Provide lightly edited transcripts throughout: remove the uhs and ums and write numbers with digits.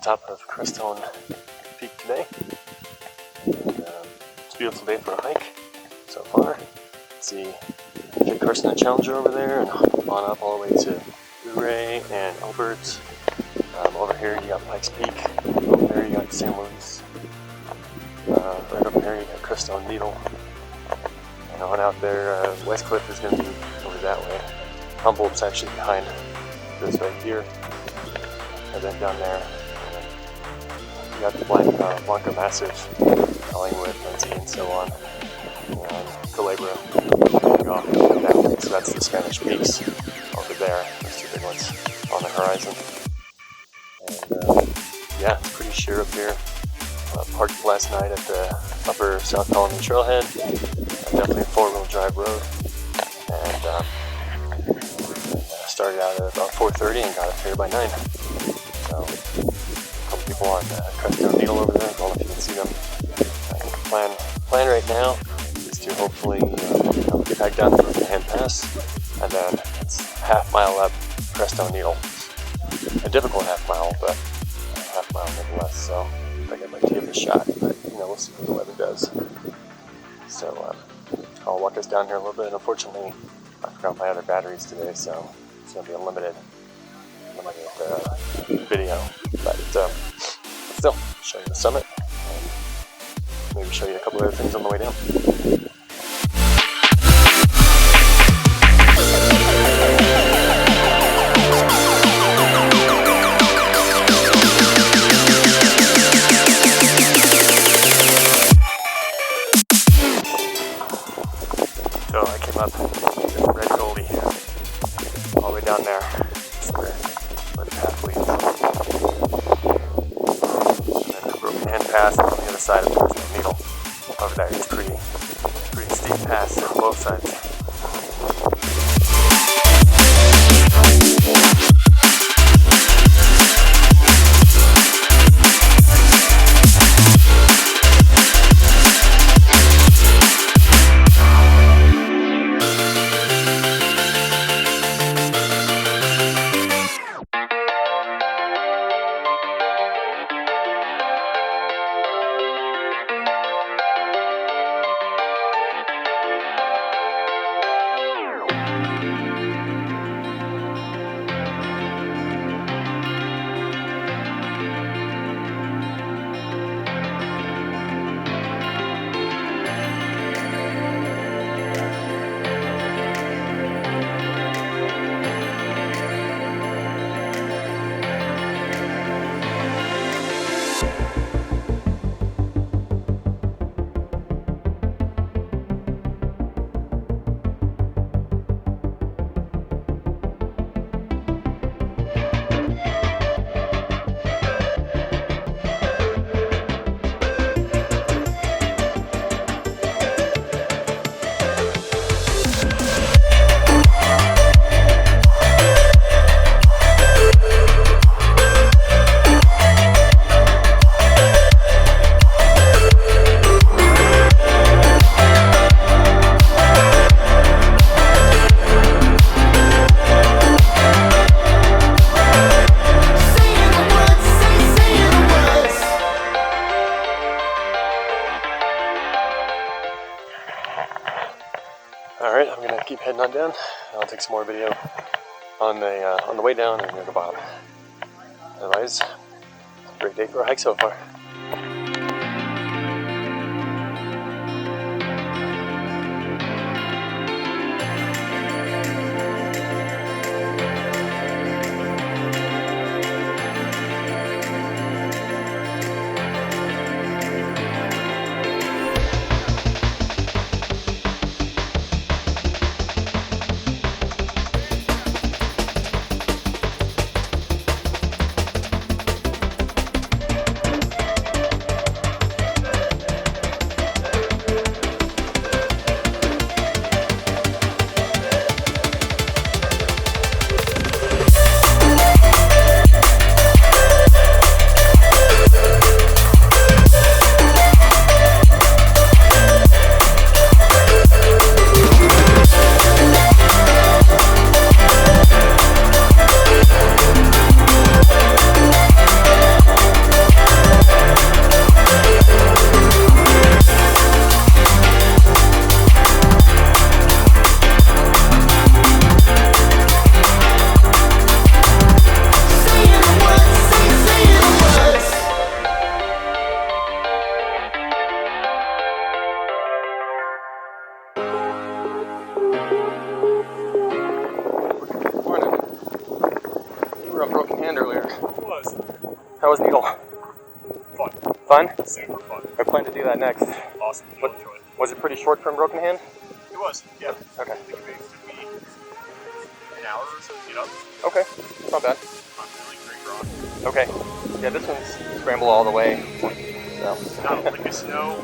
top of Crestone Peak today. And, it's a beautiful day for a hike so far. See Kit Carson and Challenger over there, and on up all the way to Ray and Albert. Over here you got Pikes Peak. Over there you got St. Louis. Right over here you got Crestone Needle. And on out there, Westcliffe is going to be over that way. Humboldt's actually behind this right here. And then down there, you got the Blanca Massive, Collingwood, Lindsay, and so on. And Calabria, so that's the Spanish Peaks over there. Those two big ones on the horizon. And yeah, it's pretty sheer up here. Parked last night at the upper South Colony Trailhead. Definitely a four-wheel drive road. And started out at about 4:30 and got up here by 9. So a couple people on Crestone Needle over there. I don't know if you can see them. I think the plan right now is to hopefully get back down through the Hand Pass, and then it's half mile up Crestone Needle. A difficult half mile, but a half mile nonetheless. So I think I'd like to give it a shot, but we'll see what the weather does. So I'll walk us down here a little bit. Unfortunately, I forgot my other batteries today, so it's going to be a limited video. But still, show you the summit, and maybe show you a couple other things on the way down. So I came up this red goldie all the way down there. That's where the path leads. And then the broken hand pass on the other side of the Crestone Needle. Over there, it's pretty steep pass on both sides. Alright, I'm going to keep heading on down. I'll take some more video on the way down and near the bottom. Otherwise, great day for a hike so far. How was Needle? Fun. Fun? Super fun. I plan to do that next. Awesome. You'll enjoy it. Was it pretty short from Broken Hand? It was, yeah. Okay. I think it took me an hour or so to get up. Okay, not bad. Not really great rock. Okay. Yeah, this one's scramble all the way. So. Not a lick of snow.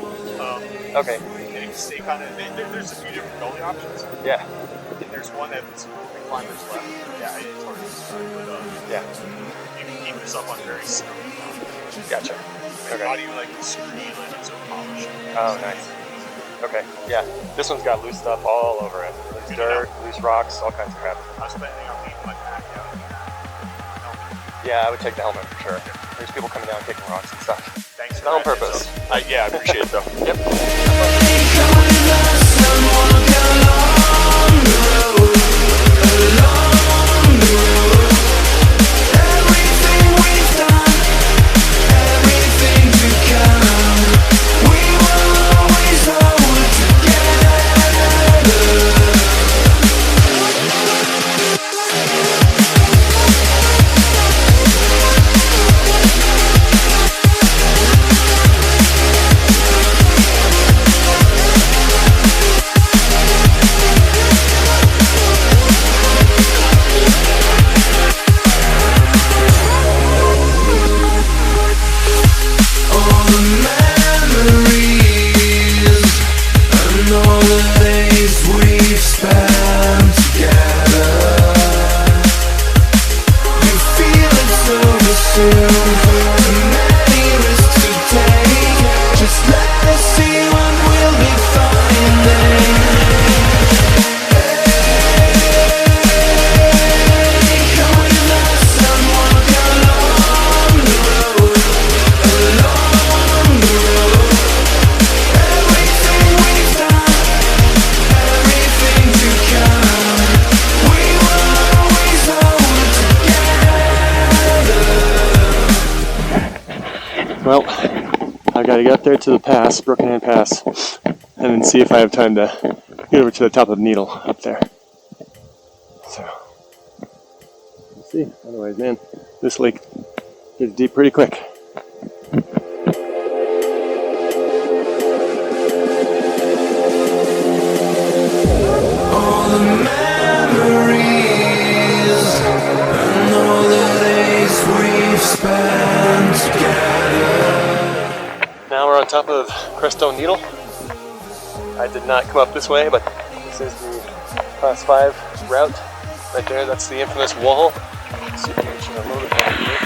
Okay. And you can stay kind of, there's a few different gully options. Yeah. And there's one that's the climbers left. Yeah, it's hard to describe, but yeah. You can keep this up on very snowy ground. Gotcha. Okay. How do you like the screen and it's so polished? Oh, nice. Okay, yeah. This one's got loose stuff all over it. Loose dirt, loose rocks, all kinds of crap. I was planning on leaving my pack out. Yeah, I would take the helmet for sure. There's people coming down kicking rocks and stuff. Thanks for Not on that. purpose. Yeah, I appreciate it though. Yep. Well, I gotta get up there to the pass, Broken Hand Pass, and then see if I have time to get over to the top of Needle up there. So, we'll see. Otherwise, man, this lake gets deep pretty quick. All the memories and all the days we've spent together. Now we're on top of Crestone Needle. I did not come up this way, but this is the class 5 route right there. That's the infamous wall. Let's see if I can show a little bit more here.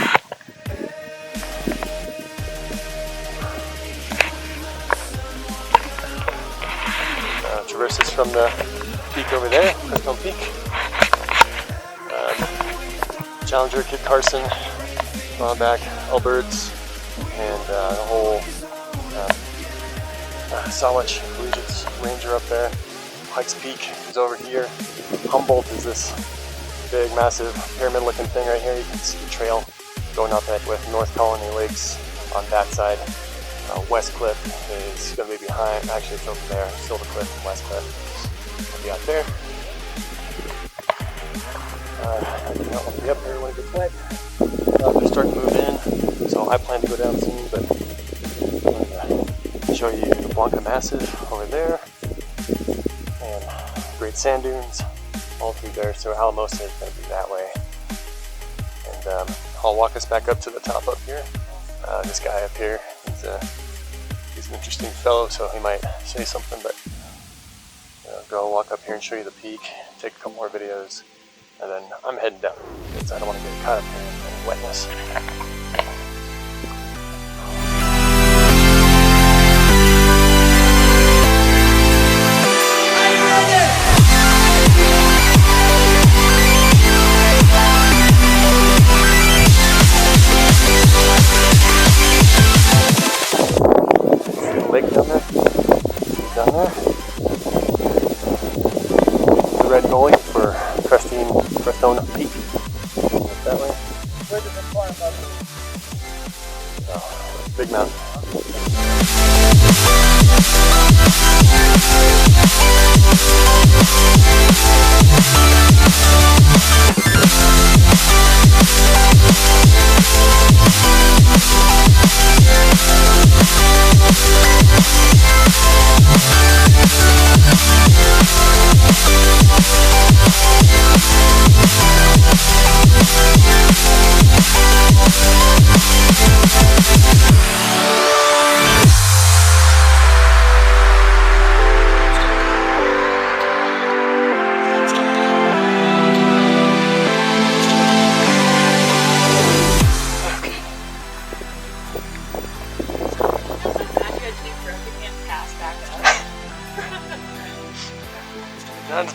Traverses from the peak over there, Crestone Peak. Challenger, Kit Carson, on back, Alberts, and the whole Sawatch Collegiates Ranger up there. Pikes Peak is over here. Humboldt is this big, massive pyramid-looking thing right here. You can see the trail going up it with South Colony Lakes on that side. Westcliffe is going to be behind. Actually, it's over there. Silver Cliff and Westcliffe will be out there. I do not want to be up there when it gets wet. They're starting to move in, so I plan to go down soon, but I'm going to show you the Blanca Massive over there, and great sand dunes all through there, so Alamosa is going to be that way. And I'll walk us back up to the top up here. This guy up here, he's an interesting fellow, so he might say something, but go walk up here and show you the peak, take a couple more videos, and then I'm heading down because I don't want to get caught up here in wetness. Lake down there. The red gully for Crestone Peak. That way. Oh, big mountain.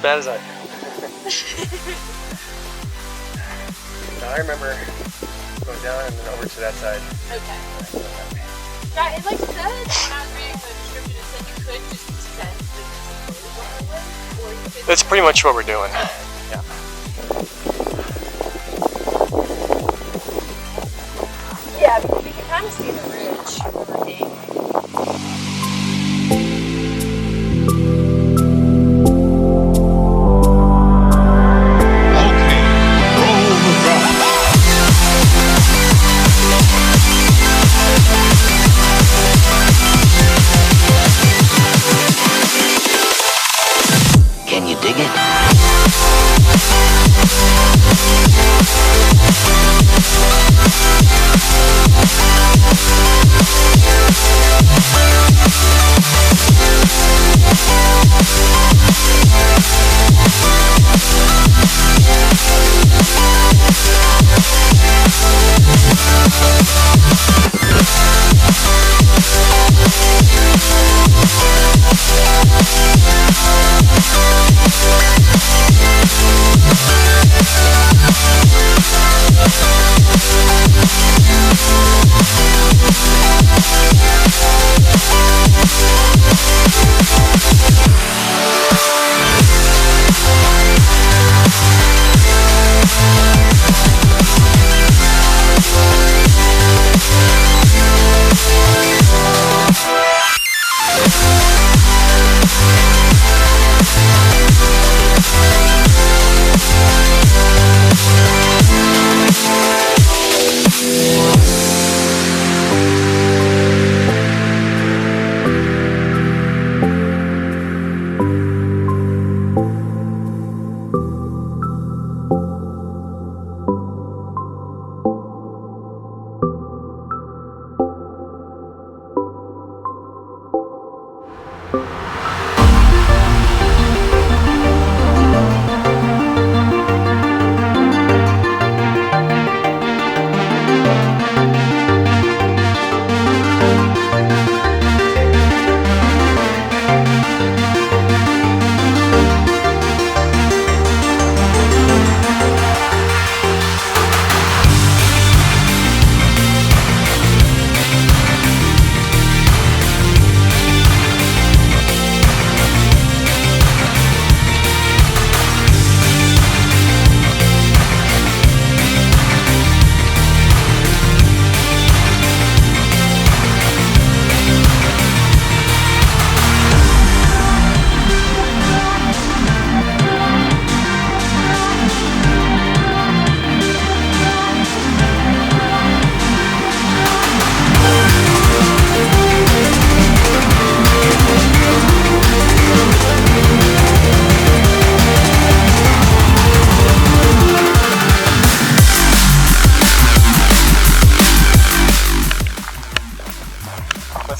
bad as I do. No, I remember going down and then over to that side. Okay. Yeah, it like said when I was reading the description, it said you could just descend the way, or you could. That's pretty much what we're doing. Yeah. Yeah, because we can kind of see the ridge overhang. Can you dig it?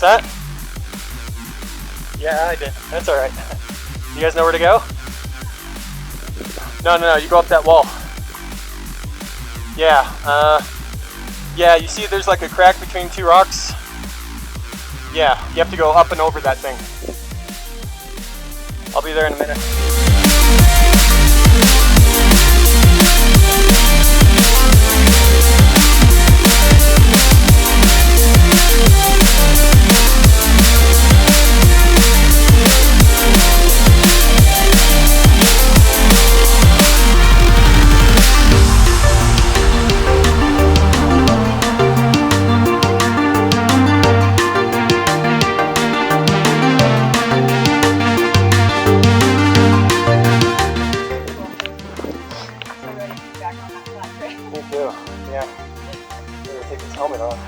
That? Yeah, I did. That's alright. You guys know where to go? No, you go up that wall. Yeah, yeah, you see there's like a crack between two rocks? Yeah, you have to go up and over that thing. I'll be there in a minute. Me too, yeah. Better take this helmet off.